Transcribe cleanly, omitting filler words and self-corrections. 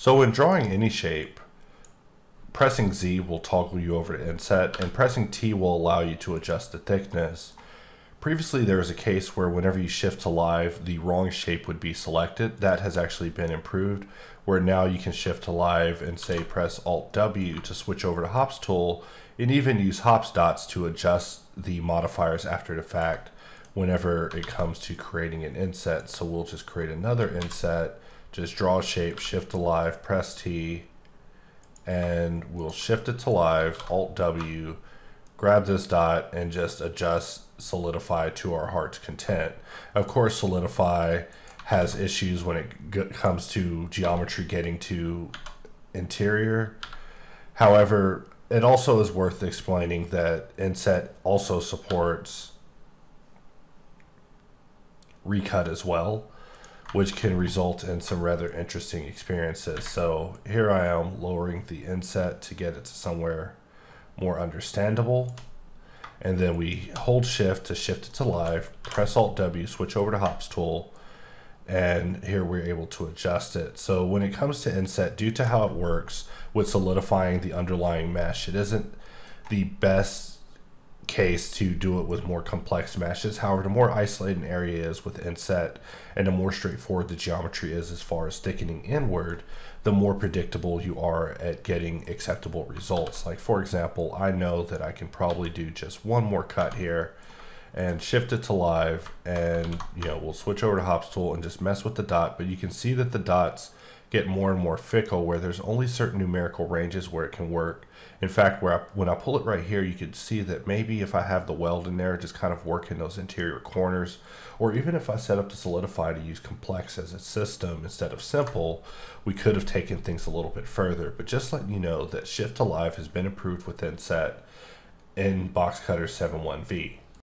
So when drawing any shape, pressing Z will toggle you over to inset, and pressing T will allow you to adjust the thickness. Previously, there was a case where whenever you shift to live, the wrong shape would be selected. That has actually been improved, where now you can shift to live and say press Alt W to switch over to Hops tool, and even use Hops dots to adjust the modifiers after the fact whenever it comes to creating an inset. So we'll just create another inset, just draw a shape, shift to live, press T, and we'll shift it to live, Alt W, grab this dot and just adjust solidify to our heart's content. Of course, solidify has issues when it comes to geometry getting to interior. However, it also is worth explaining that inset also supports recut as well, which can result in some rather interesting experiences. So here I am lowering the inset to get it to somewhere more understandable. And then we hold shift to shift it to live, press Alt W, switch over to Hops tool, and here we're able to adjust it. So when it comes to inset, due to how it works with solidifying the underlying mesh, it isn't the best case to do it with more complex meshes. However, the more isolated an area is with inset and the more straightforward the geometry is as far as thickening inward, the more predictable you are at getting acceptable results. Like for example, I know that I can probably do just one more cut here and shift it to live, and we'll switch over to Hops tool and just mess with the dot, but you can see that the dots get more and more fickle where there's only certain numerical ranges where it can work. In fact, when I pull it right here, you can see that maybe if I have the weld in there, just kind of work in those interior corners, or even if I set up the solidify to use complex as a system instead of simple, we could have taken things a little bit further. But just letting you know that Shift to Live has been improved with inset in boxcutter 7.1v.